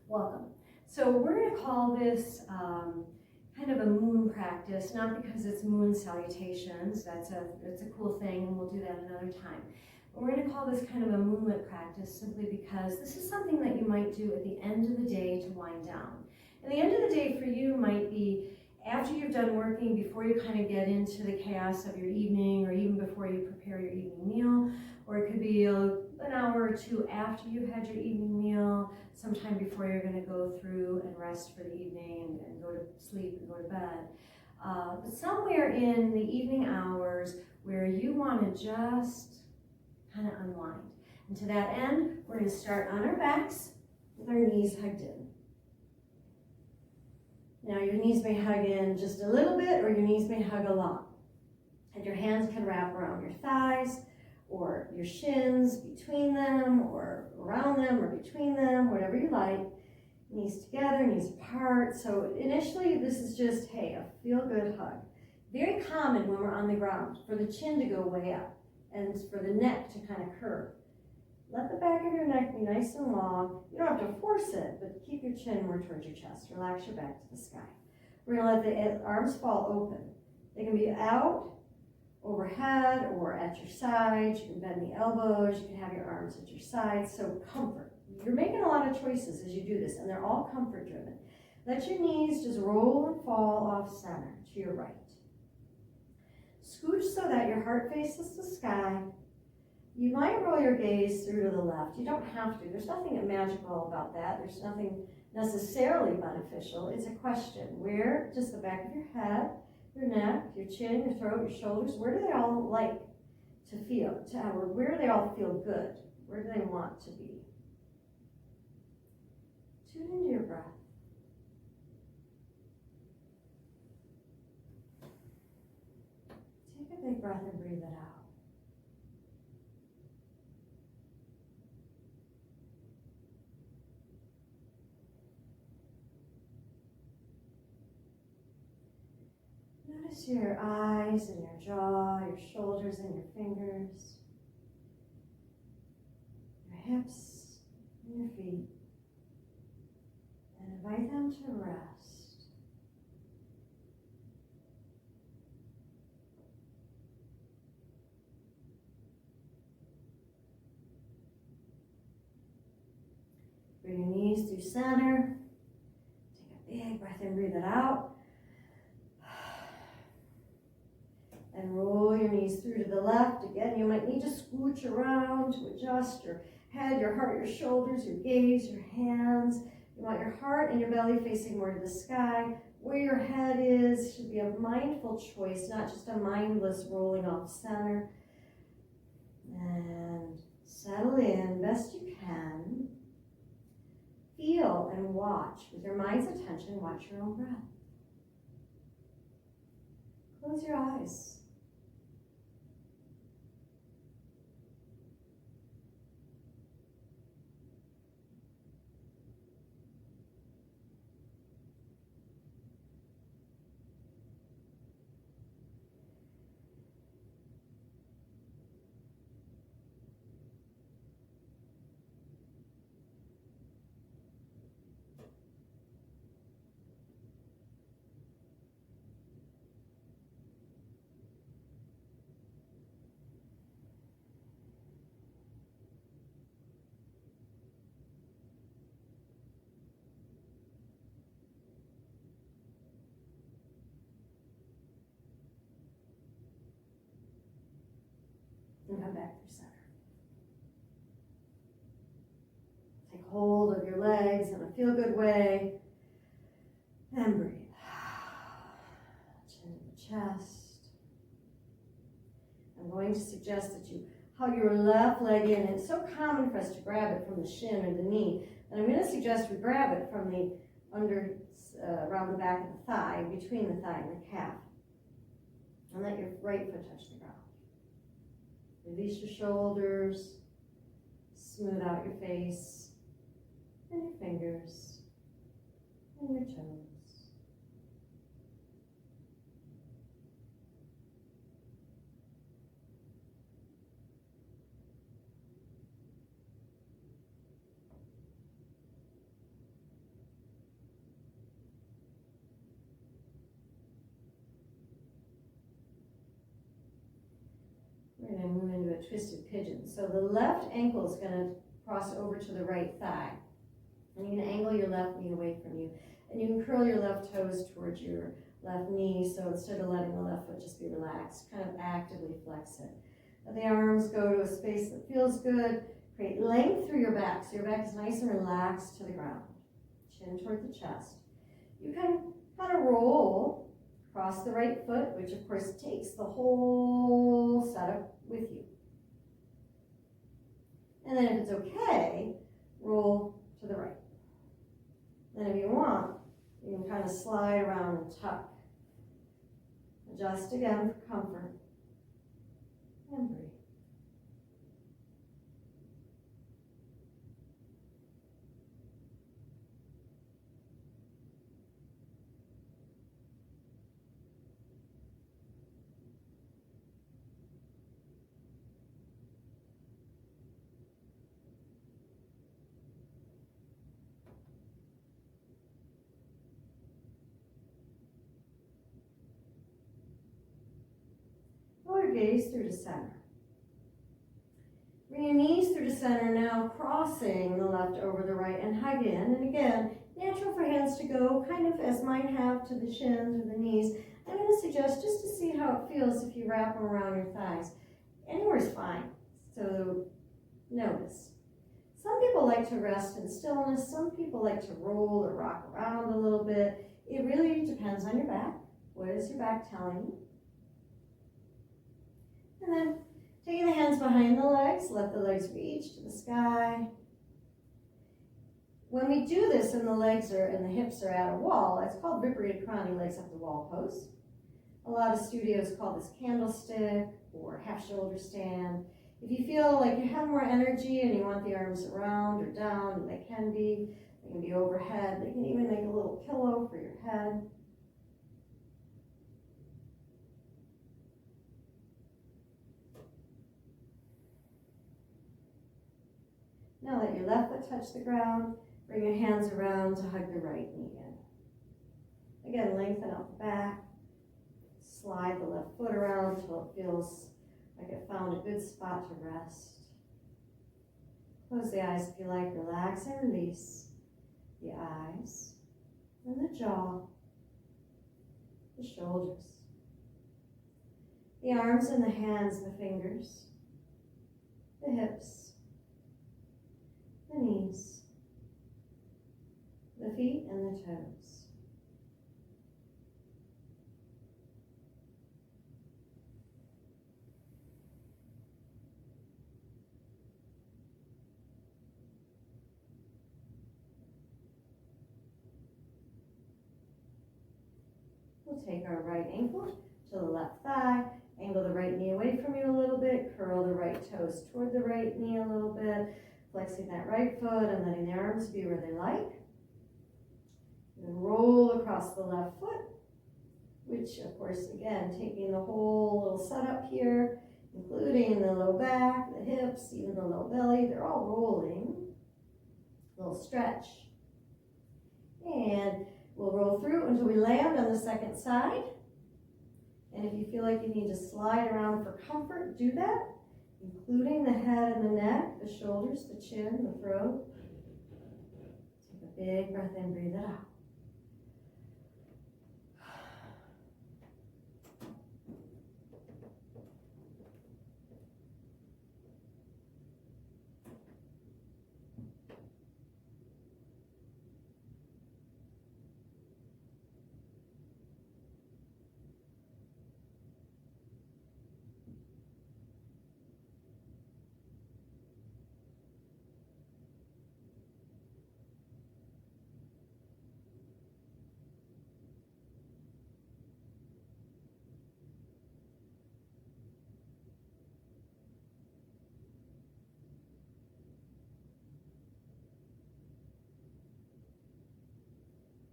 Welcome. So we're going to call this kind of a moon practice, not because it's moon salutations, that's a cool thing, and we'll do that another time. But we're going to call this kind of a moonlit practice simply because this is something that you might do at the end of the day to wind down. And the end of the day for you might be after you've done working, before you kind of get into the chaos of your evening, or even before you prepare your evening meal, or it could be an hour or two after you've had your evening meal, sometime before you're going to go through and rest for the evening and go to sleep and go to bed. But somewhere in the evening hours where you want to just kind of unwind. And to that end, we're going to start on our backs with our knees hugged in. Now your knees may hug in just a little bit, or your knees may hug a lot. And your hands can wrap around your thighs, or your shins, between them, or around them, or between them, whatever you like. Knees together, knees apart. So initially this is just, hey, a feel-good hug. Very common when we're on the ground for the chin to go way up and for the neck to kind of curve. Let the back of your neck be nice and long. You don't have to force it, but keep your chin more towards your chest. Relax your back to the sky. We're going to let the arms fall open. They can be out, overhead, or at your sides. You can bend the elbows. You can have your arms at your sides. So comfort. You're making a lot of choices as you do this, and they're all comfort driven. Let your knees just roll and fall off center to your right. Scooch so that your heart faces the sky. You might roll your gaze through to the left. You don't have to. There's nothing magical about that. There's nothing necessarily beneficial. It's a question. Where does the back of your head, your neck, your chin, your throat, your shoulders, where do they all like to feel? Or where do they all feel good? Where do they want to be? Tune into your breath. Take a big breath and breathe it out. Notice your eyes and your jaw, your shoulders and your fingers, your hips and your feet, and invite them to rest. Bring your knees through center. Take a big breath and breathe it out. And roll your knees through to the left. Again, you might need to scooch around to adjust your head, your heart, your shoulders, your gaze, your hands. You want your heart and your belly facing more to the sky. Where your head is should be a mindful choice, not just a mindless rolling off center. And settle in best you can. Feel and watch. With your mind's attention, watch your own breath. Close your eyes. And come back through center. Take hold of your legs in a feel-good way. And breathe. Chin to the chest. I'm going to suggest that you hug your left leg in. It's so common for us to grab it from the shin or the knee. And I'm going to suggest we grab it from the around the back of the thigh, between the thigh and the calf. And let your right foot touch the ground. Release your shoulders, smooth out your face, and your fingers, and your toes. twisted pigeon. So the left ankle is going to cross over to the right thigh. And you can angle your left knee away from you. And you can curl your left toes towards your left knee, so instead of letting the left foot just be relaxed, kind of actively flex it. Let the arms go to a space that feels good. Create length through your back, so your back is nice and relaxed to the ground. Chin toward the chest. You can kind of roll across the right foot, which of course takes the whole setup with you. And then if it's okay, roll to the right. Then if you want, you can kind of slide around and tuck. Adjust again for comfort. And breathe. Roll your gaze through to center. Bring your knees through to center now, crossing the left over the right and hug in. And again, natural for hands to go kind of as mine have to the shins or the knees. I'm going to suggest just to see how it feels if you wrap them around your thighs. Anywhere's fine, so notice. Some people like to rest in stillness. Some people like to roll or rock around a little bit. It really depends on your back. What is your back telling you? And then taking the hands behind the legs, let the legs reach to the sky. When we do this and the legs are and the hips are at a wall, it's called Viparita legs up the wall pose. A lot of studios call this candlestick or half shoulder stand. If you feel like you have more energy and you want the arms around or down, they can be overhead. They can even make a little pillow for your head. Now let your left foot touch the ground. Bring your hands around to hug the right knee in. Again, lengthen out the back. Slide the left foot around until it feels like it found a good spot to rest. Close the eyes if you like. Relax and release the eyes and the jaw, the shoulders, the arms and the hands, the fingers, the hips, the knees, the feet and the toes. We'll take our right ankle to the left thigh, angle the right knee away from you a little bit, curl the right toes toward the right knee a little bit, flexing that right foot and letting the arms be where they like. And then roll across the left foot, which of course, again, taking the whole little setup here, including the low back, the hips, even the low belly, they're all rolling. A little stretch. And we'll roll through until we land on the second side. And if you feel like you need to slide around for comfort, do that, including the head and the neck, the shoulders, the chin, the throat. Take a big breath in, breathe it out.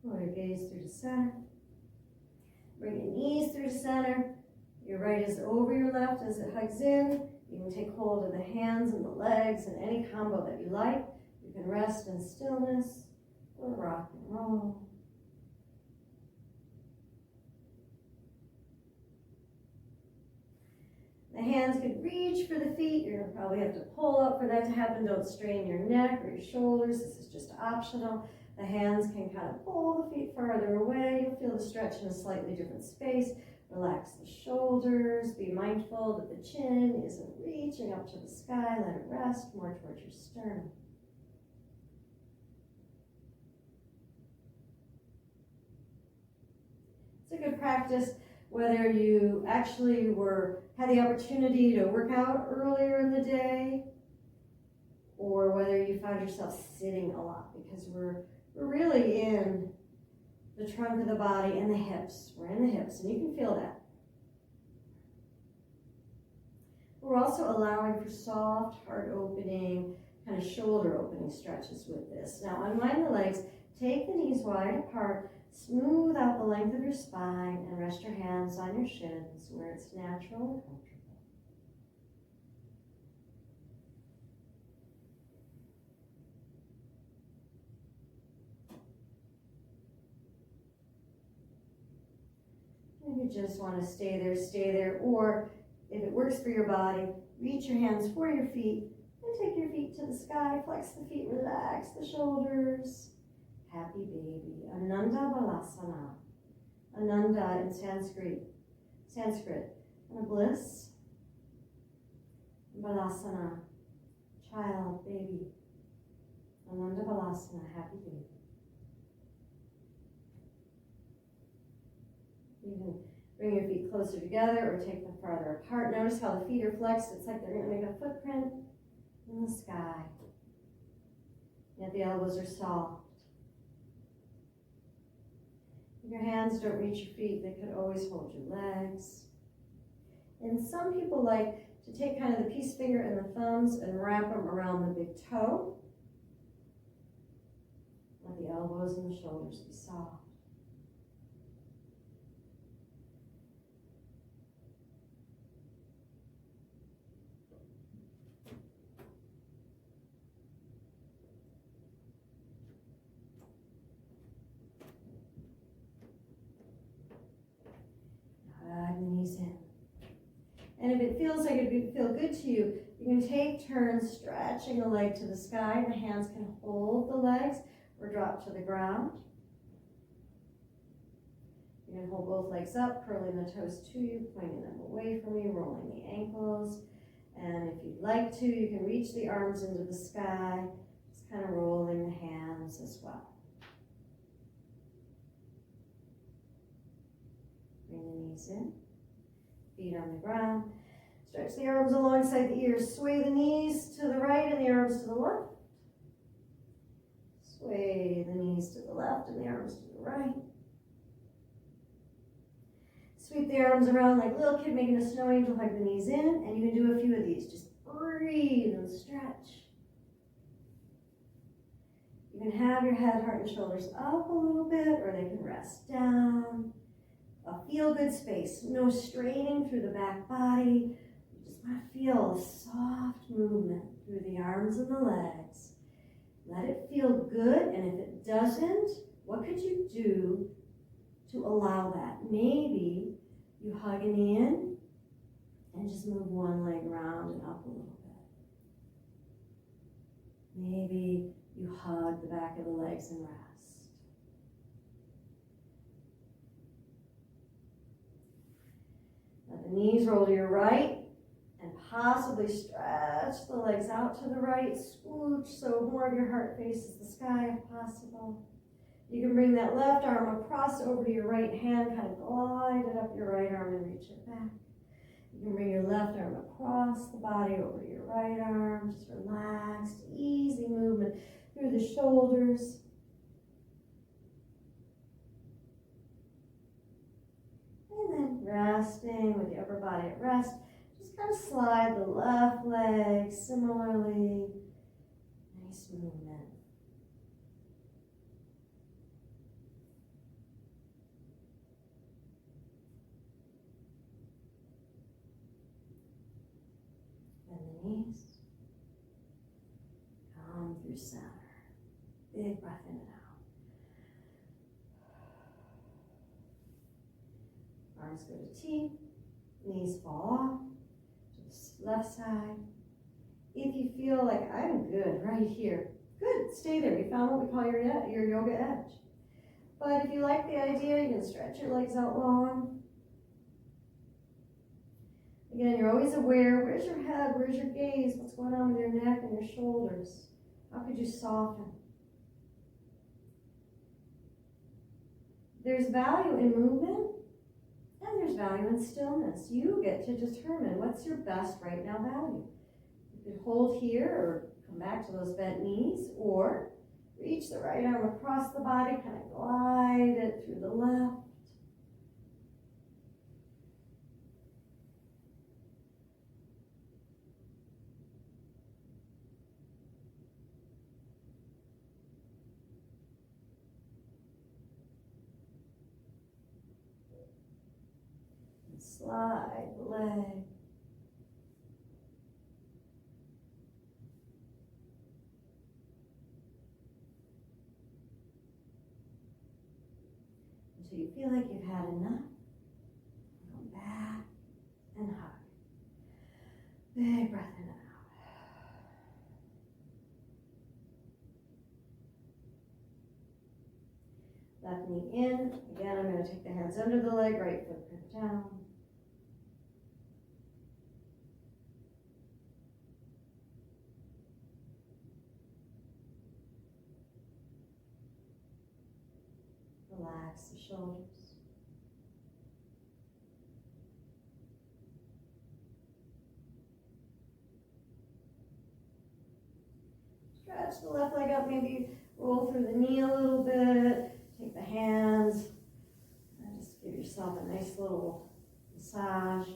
Roll your gaze through to center. Bring your knees through to center. Your right is over your left as it hugs in. You can take hold of the hands and the legs and any combo that you like. You can rest in stillness or rock and roll. The hands could reach for the feet. You're gonna probably have to pull up for that to happen. Don't strain your neck or your shoulders. This is just optional. The hands can kind of pull the feet farther away. You'll feel the stretch in a slightly different space. Relax the shoulders. Be mindful that the chin isn't reaching up to the sky. Let it rest more towards your sternum. It's a good practice whether you actually had the opportunity to work out earlier in the day or whether you found yourself sitting a lot, because we're really in the trunk of the body and the hips. We're in the hips, and you can feel that. We're also allowing for soft, heart opening, kind of shoulder opening stretches with this. Now unwind the legs, take the knees wide apart, smooth out the length of your spine, and rest your hands on your shins where it's natural and comfortable. If you just want to stay there, stay there. Or if it works for your body, reach your hands for your feet and take your feet to the sky. Flex the feet, relax the shoulders. Happy baby. Ananda Balasana. Ananda in Sanskrit. And a bliss. Balasana. Child, baby. Ananda Balasana, happy baby. You can bring your feet closer together or take them farther apart. Notice how the feet are flexed. It's like they're going to make a footprint in the sky. Yet the elbows are soft. If your hands don't reach your feet, they could always hold your legs. And some people like to take kind of the peace finger and the thumbs and wrap them around the big toe. Let the elbows and the shoulders be soft. The knees in. And if it feels like it would feel good to you, you can take turns stretching the leg to the sky. The hands can hold the legs or drop to the ground. You can hold both legs up, curling the toes to you, pointing them away from you, rolling the ankles. And if you'd like to, you can reach the arms into the sky, just kind of rolling the hands as well. Bring the knees in, feet on the ground. Stretch the arms alongside the ears. Sway the knees to the right and the arms to the left. Sway the knees to the left and the arms to the right. Sweep the arms around like a little kid making a snow angel. Hug the knees in, and you can do a few of these. Just breathe and stretch. You can have your head, heart, and shoulders up a little bit, or they can rest down. A feel-good space. No straining through the back body. You just want to feel a soft movement through the arms and the legs. Let it feel good, and if it doesn't, what could you do to allow that? Maybe you hug a knee in and just move one leg around and up a little bit. Maybe you hug the back of the legs and rest. Let the knees roll to your right and possibly stretch the legs out to the right. Scooch so more of your heart faces the sky if possible. You can bring that left arm across over to your right hand, kind of glide it up your right arm and reach it back. You can bring your left arm across the body over to your right arm. Just relaxed, easy movement through the shoulders. And then resting with the upper body at rest. Just kind of slide the left leg similarly. Nice movement. Knees. Come through center. Big breath in and out. Arms go to T. Knees fall off. Left side. If you feel like I'm good right here, good, stay there. You found what we call your yoga edge. But if you like the idea, you can stretch your legs out long. Again, you're always aware, where's your head, where's your gaze, what's going on with your neck and your shoulders? How could you soften? There's value in movement, and there's value in stillness. You get to determine what's your best right now value. You could hold here or come back to those bent knees, or reach the right arm across the body, kind of glide it through the left. And slide the leg. Until you feel like you've had enough. Come back and hug. Big breath in and out. Left knee in. Again, I'm going to take the hands under the leg, right foot down. Relax the shoulders. Stretch the left leg up, maybe roll through the knee a little bit. Take the hands and just give yourself a nice little massage.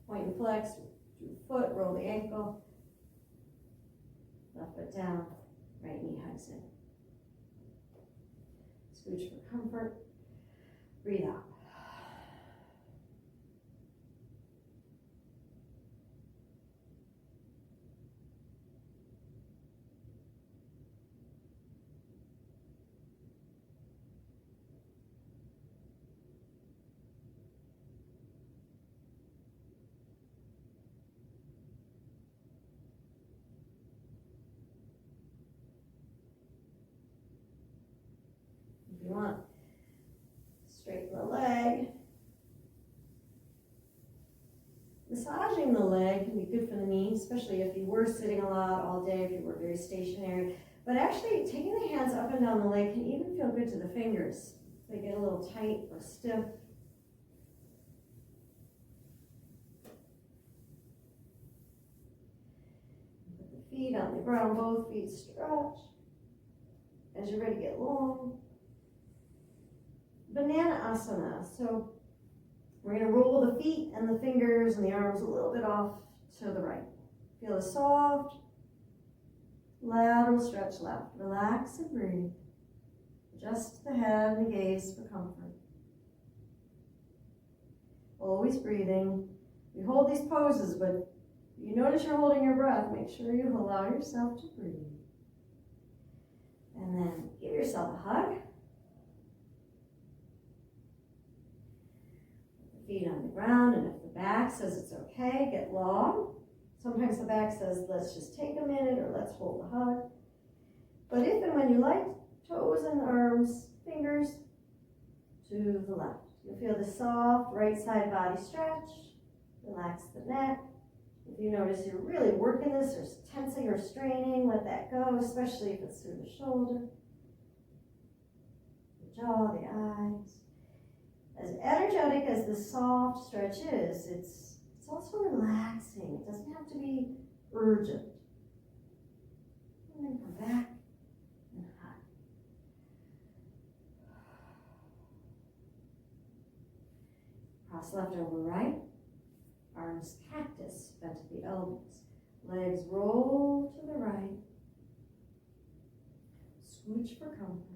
Point and flex, do the foot, roll the ankle. Left foot down, right knee hugs in. Scooch for comfort. Breathe out. If you want, straighten the leg. Massaging the leg can be good for the knee, especially if you were sitting a lot all day, if you were very stationary. But actually, taking the hands up and down the leg can even feel good to the fingers. They get a little tight or stiff. Put the feet on the ground, both feet stretch. As you're ready to get long. Banana asana. So we're going to roll the feet and the fingers and the arms a little bit off to the right. Feel a soft, lateral stretch left. Relax and breathe. Adjust the head and the gaze for comfort. Always breathing. We hold these poses, but you notice you're holding your breath. Make sure you allow yourself to breathe. And then give yourself a hug. Feet on the ground, and if the back says it's okay, get long. Sometimes the back says, let's just take a minute, or let's hold the hug. But if and when you like, toes and arms, fingers to the left. You'll feel the soft right side body stretch. Relax the neck. If you notice you're really working this, or tensing or straining, let that go, especially if it's through the shoulder, the jaw, the eyes. As energetic as the soft stretch is, it's also relaxing. It doesn't have to be urgent. And then come back and hug. Cross left over right. Arms cactus, bent at the elbows. Legs roll to the right. Scooch for comfort.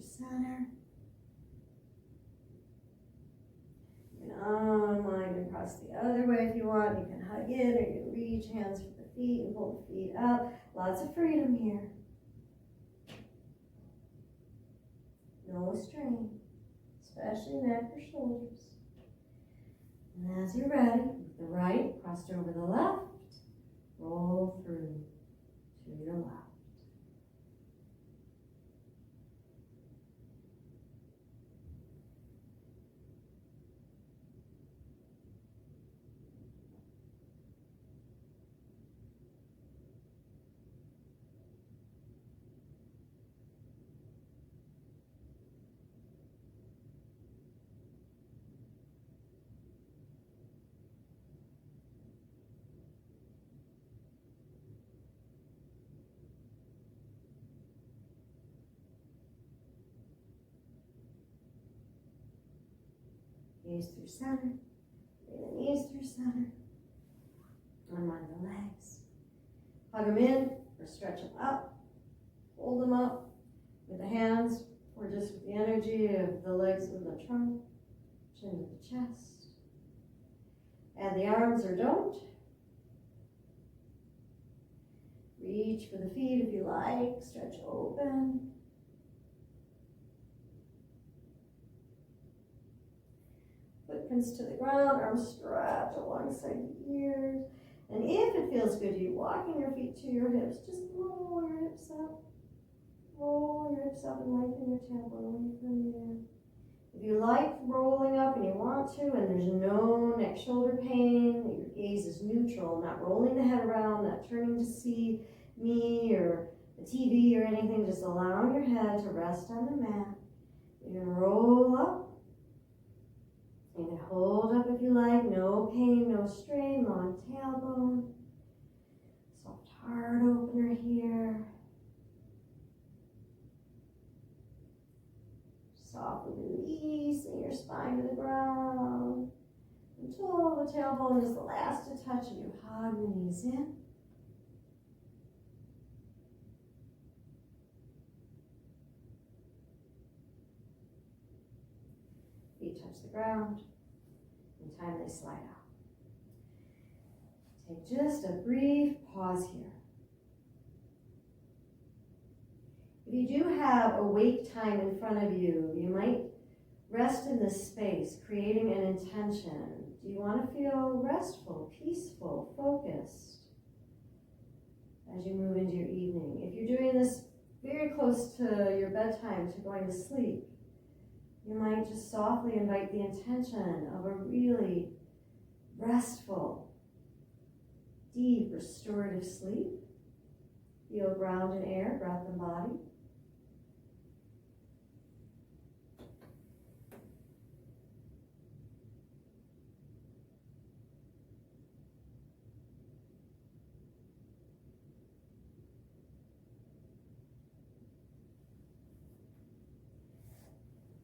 center. You can unwind and cross the other way if you want. You can hug in, or you can reach hands for the feet and pull the feet up. Lots of freedom here. No strain, especially neck or shoulders. And as you're ready, with the right crossed over the left, roll through to your left. Knees through center, bring the knees through center. Unwind the legs. Hug them in or stretch them up. Hold them up with the hands or just with the energy of the legs and the trunk, chin to the chest. Add the arms or don't. Reach for the feet if you like, stretch open. Footprints to the ground, arms stretch alongside the ears. And if it feels good to you, walking your feet to your hips, just roll your hips up. Roll your hips up and lengthen your tailbone away from you. If you like rolling up and you want to, and there's no neck shoulder pain, your gaze is neutral, not rolling the head around, not turning to see me or the TV or anything, just allowing your head to rest on the mat. You can roll up. You can hold up if you like, no pain, no strain, long tailbone. Soft heart opener here. Softly releasing your spine to the ground until the tailbone is the last to touch and you hug the knees in. Feet touch the ground. In time they slide out. Take just a brief pause here. If you do have a wake time in front of you, you might rest in this space, creating an intention. Do you want to feel restful, peaceful, focused as you move into your evening? If you're doing this very close to your bedtime, to going to sleep, you might just softly invite the intention of a really restful, deep, restorative sleep. Feel ground and air, breath and body.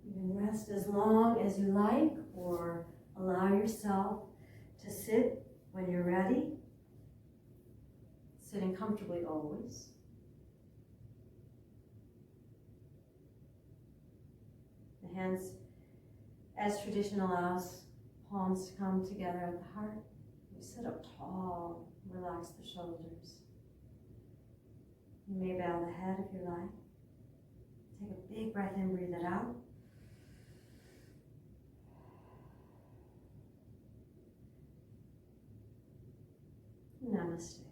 You can rest as long as you like, or allow yourself to sit when you're ready. Sitting comfortably always. The hands, as tradition allows, palms to come together at the heart. You sit up tall, relax the shoulders. You may bow the head if you like. Take a big breath in, breathe it out. Namaste.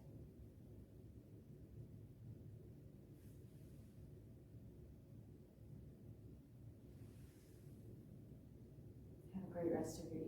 Have a great rest of your evening.